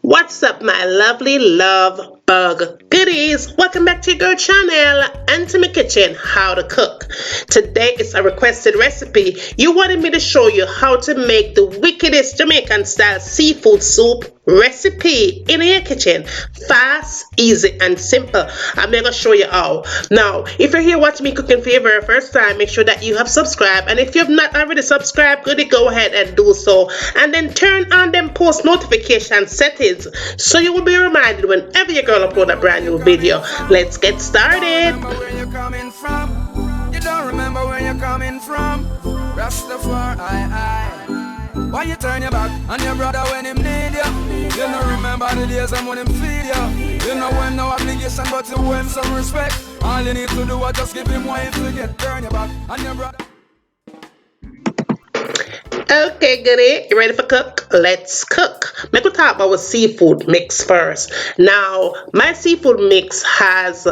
What's up, my lovely love bug goodies? Welcome back to your girl channel and to my kitchen, how to cook. Today is a requested recipe. You wanted me to show you how to make the wickedest Jamaican style seafood soup recipe in your kitchen. Fast, easy, and simple. I'm gonna show you how. Now, if you're here watching me cooking for your very first time, make sure that you have subscribed, and if you have not already subscribed, goody, go ahead and do so, and then turn on them post notification settings so you will be reminded whenever your girl upload a brand new video. Let's get started. You don't remember where you're coming from. Rastafari, why you turn your back on your brother when him need you? You don't remember the days when him feed you. You know when no obligation but you owe him some respect. All you need to do is just give him what you forget. Turn your back on your brother. Okay, goody, you ready for cook? Let's cook. Make we talk about our seafood mix first. Now, my seafood mix has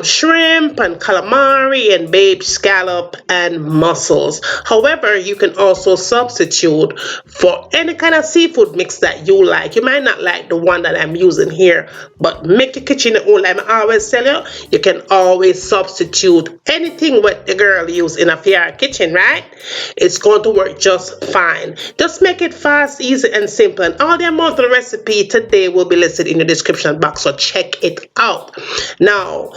shrimp and calamari and babe scallop and mussels. However, you can also substitute for any kind of seafood mix that you like. You might not like the one that I'm using here, but make your kitchen your own. Like I always tell you, you can always substitute anything what the girl use in a your kitchen, right? It's going to work just fine. Just make it fast, easy, and simple. And all the amount of the recipe today will be listed in the description box, so check it out. Now,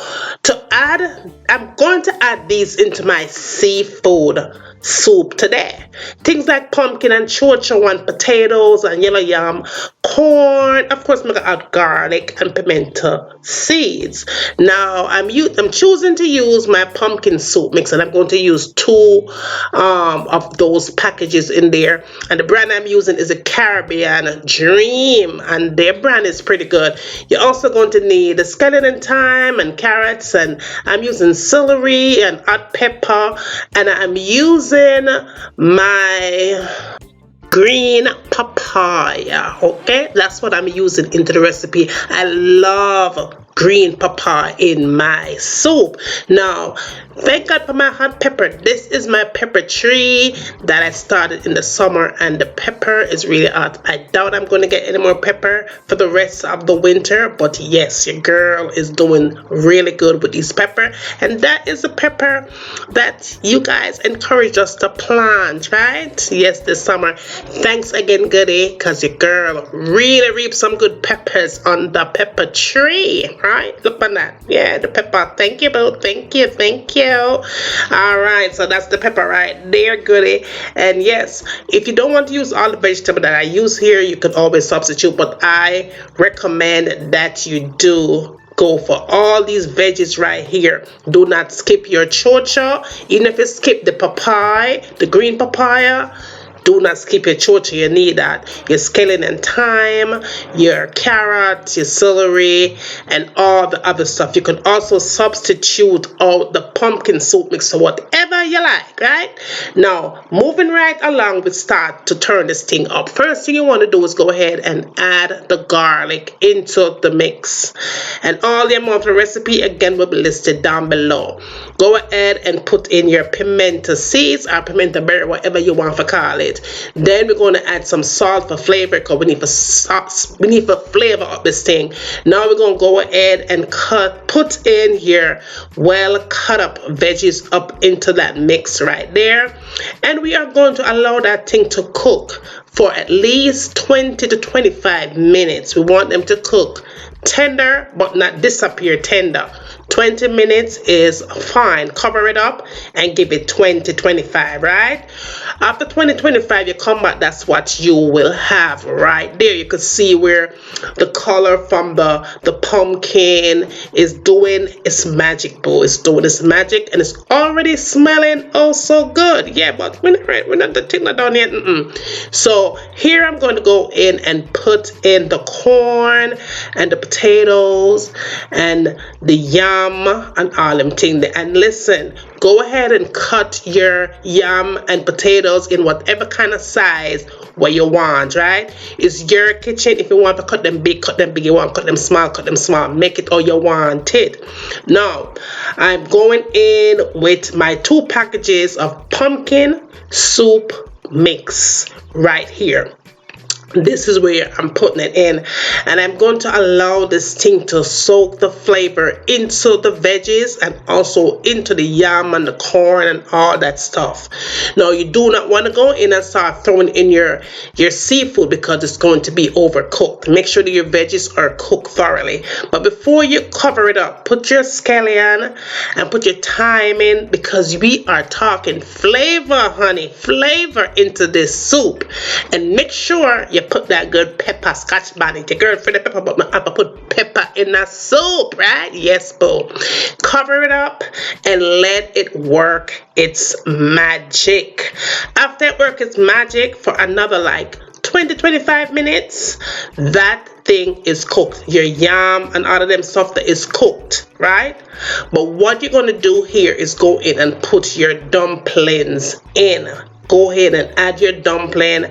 to add, I'm going to add these into my seafood soup today. Things like pumpkin and chocho and potatoes and yellow yam, corn. Of course, I'm gonna add garlic and pimento seeds. Now, I'm choosing to use my pumpkin soup mix, and I'm going to use two of those packages in there. And the brand I'm using is a Caribbean Dream, and their brand is pretty good. You're also going to need a scallion and thyme and carrots, and I'm using celery and hot pepper, and I'm using my green papaya. Okay, that's what I'm using into the recipe. I love green papaya in my soup. Now, thank God for my hot pepper. This is my pepper tree that I started in the summer, and the pepper is really hot. I doubt I'm going to get any more pepper for the rest of the winter, but yes, your girl is doing really good with this pepper, and that is the pepper that you guys encourage us to plant, right? Yes, this summer. Thanks again, goody, because your girl really reaped some good peppers on the pepper tree. Right, look on that. Yeah, the pepper. Thank you, boo. Thank you, thank you. All right, so that's the pepper right there, goody. And yes, if you don't want to use all the vegetable that I use here, you can always substitute, but I recommend that you do go for all these veggies right here. Do not skip your chocho. Even if you skip the papaya, the green papaya, do not skip your chocho. You need that. Your scallion and thyme, your carrot, your celery, and all the other stuff. You can also substitute out the pumpkin soup mix or whatever you like, right? Now, moving right along, we start to turn this thing up. First thing you want to do is go ahead and add the garlic into the mix. And all the amount of the recipe, again, will be listed down below. Go ahead and put in your pimento seeds or pimento berry, whatever you want to call it. Then we're going to add some salt for flavor, because we need to flavor up this thing. Now we're going to go ahead and put in your well cut up veggies up into that mix right there, and we are going to allow that thing to cook for at least 20 to 25 minutes. We want them to cook tender but not disappear tender. 20 minutes is fine. Cover it up and give it 20-25, right? After 20-25, you come back, that's what you will have right there. You can see where the color from the pumpkin is doing its magic, boo. It's doing its magic, and it's already smelling oh so good. Yeah, but we're not the thing done yet. So here I'm going to go in and put in the corn and the potatoes and the yam and all them things. And listen, go ahead and cut your yam and potatoes in whatever kind of size what you want, right? It's your kitchen. If you want to cut them big, cut them big. You want to cut them small, make it all you want it. Now, I'm going in with my 2 packages of pumpkin soup mix right here. This is where I'm putting it in, and I'm going to allow this thing to soak the flavor into the veggies and also into the yam and the corn and all that stuff. Now you do not want to go in and start throwing in your seafood because it's going to be overcooked. Make sure that your veggies are cooked thoroughly. But before you cover it up, put your scallion and put your thyme in, because we are talking flavor, honey, flavor into this soup. And make sure you put that good pepper, scotch bonnet. Your girl for the pepper, but I put pepper in the soup, right? Yes, boo. Cover it up and let it work its magic. After it works its magic for another like 20-25 minutes, that thing is cooked. Your yam and all of them stuff that is cooked, right? But what you're going to do here is go in and put your dumplings in. Go ahead and add your dumpling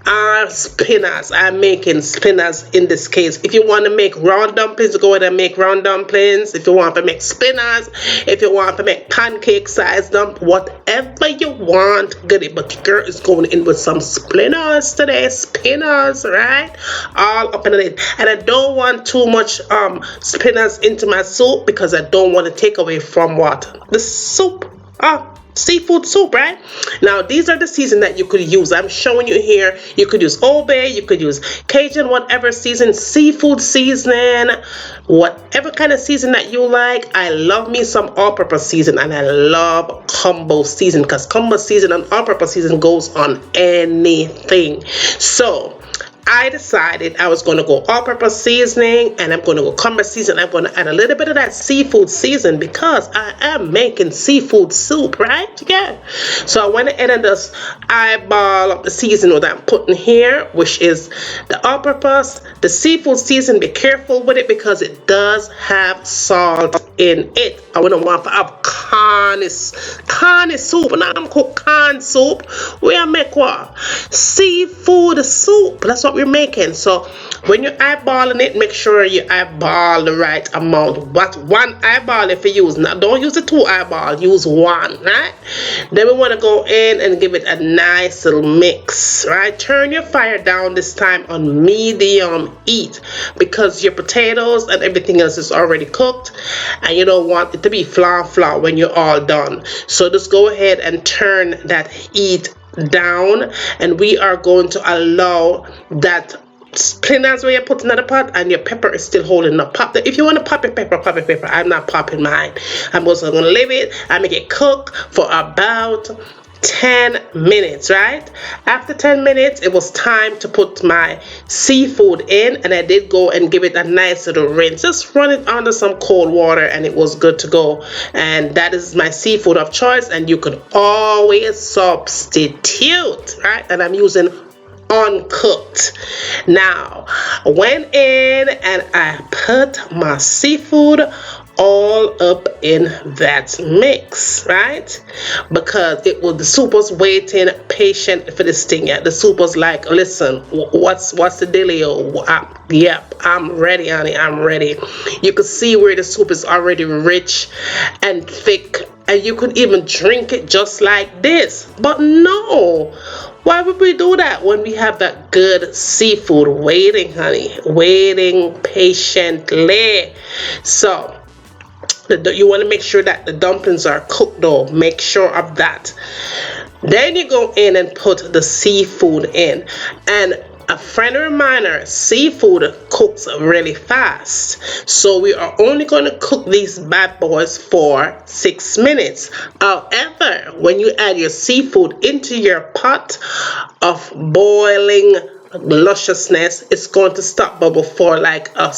or spinners. I'm making spinners in this case. If you want to make round dumplings, go ahead and make round dumplings. If you want to make spinners, if you want to make pancake size whatever you want, get it. But your girl is going in with some spinners today. Spinners, right? All up in it. And I don't want too much spinners into my soup because I don't want to take away from what? The soup. Seafood soup, right? Now these are the season that you could use. I'm showing you here. You could use Old Bay, you could use Cajun, whatever season, seafood seasoning, whatever kind of season that you like. I love me some all-purpose season, and I love combo season because combo season and all-purpose season goes on anything. So I decided I was going to go all-purpose seasoning, and I'm going to go combo season. I'm going to add a little bit of that seafood season because I am making seafood soup, right? Yeah. So I went ahead and just eyeball up the season that I'm putting here, which is the all-purpose, the seafood season. Be careful with it because it does have salt in it. I wouldn't want to have corn soup, and I'm cook corn soup. We make what? Seafood soup. That's what we're making. So when you're eyeballing it, make sure you eyeball the right amount. What one eyeball if you use. Now don't use the two eyeball, use one, right? Then we want to go in and give it a nice little mix, right? Turn your fire down this time on medium heat because your potatoes and everything else is already cooked, and you don't want it to be flour when you're all done. So just go ahead and turn that heat down, and we are going to allow that spinners where you're putting in the pot and your pepper is still holding up. Pop if you want to pop your pepper, pop your pepper. I'm not popping mine. I'm also going to leave it and make it cook for about 10 minutes, right? After 10 minutes, it was time to put my seafood in, and I did go and give it a nice little rinse. Just run it under some cold water and it was good to go. And that is my seafood of choice, and you could always substitute, right? And I'm using uncooked. Now, went in and I put my seafood all up in that mix, right? Because the soup was waiting patient for this thing. Yeah, the soup was like, listen, what's the dealio? Yep, I'm ready, honey, I'm ready. You could see where the soup is already rich and thick, and you could even drink it just like this. But no, why would we do that when we have that good seafood waiting, honey, waiting patiently? So you want to make sure that the dumplings are cooked though. Make sure of that. Then you go in and put the seafood in. And a friendly reminder, seafood cooks really fast. So we are only going to cook these bad boys for 6 minutes. However, when you add your seafood into your pot of boiling lusciousness, it's going to stop bubble for like a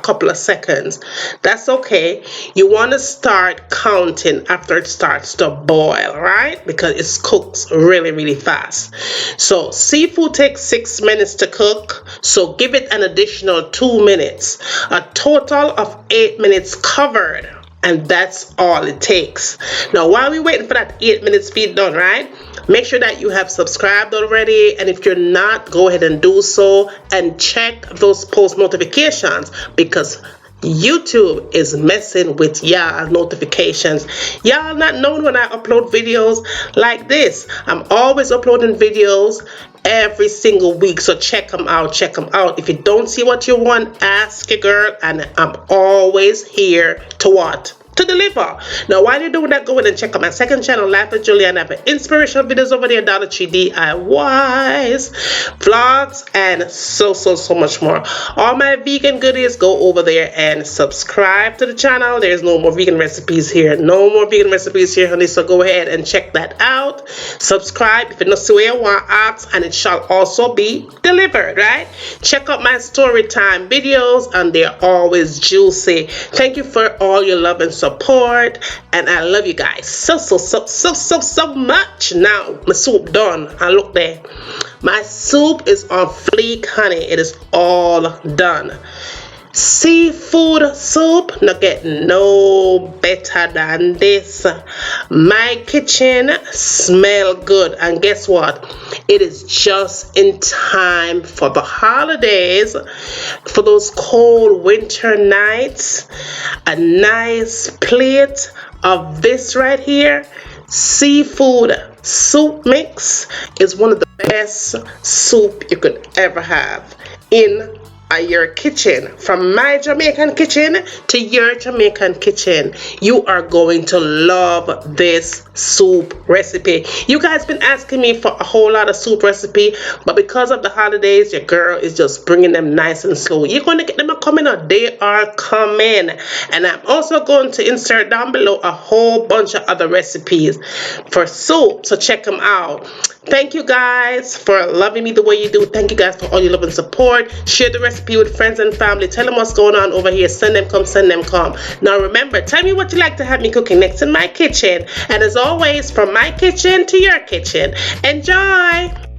couple of seconds. That's okay. You want to start counting after it starts to boil, right? Because it cooks really fast. So seafood takes 6 minutes to cook, so give it an additional 2 minutes. A total of 8 minutes covered, and that's all it takes. Now while we're waiting for that 8 minutes to be done, right, make sure that you have subscribed already, and if you're not, go ahead and do so and check those post notifications, because YouTube is messing with y'all notifications. Y'all not knowing when I upload videos like this. I'm always uploading videos every single week, so check them out. If you don't see what you want, ask your girl, and I'm always here to what? To deliver. Now while you're doing that, go ahead and check out my second channel, Life with Juliana. I have inspirational videos over there, Dollar Tree DIYs, vlogs, and so much more. All my vegan goodies, go over there and subscribe to the channel. There's no more vegan recipes here, honey, so go ahead and check that out. Subscribe if you know see where you want ask, and it shall also be delivered, right? Check out my story time videos, and they're always juicy. Thank you for all your love and support, and I love you guys so much. Now my soup done, and look there, my soup is on fleek, honey. It is all done. Seafood soup, not get no better than this. My kitchen smell good, and guess what, it is just in time for the holidays, for those cold winter nights. A nice plate of this right here, seafood soup mix, is one of the best soup you could ever have in your kitchen. From my Jamaican kitchen to your Jamaican kitchen, you are going to love this soup recipe. You guys been asking me for a whole lot of soup recipe, but because of the holidays, your girl is just bringing them nice and slow. You're going to get them coming out. They are coming, and I'm also going to insert down below a whole bunch of other recipes for soup, so check them out. Thank you guys for loving me the way you do. Thank you guys for all your love and support. Share the recipe with friends and family. Tell them what's going on over here. Send them come. Now remember, tell me what you like to have me cooking next in my kitchen. And as always, from my kitchen to your kitchen. Enjoy!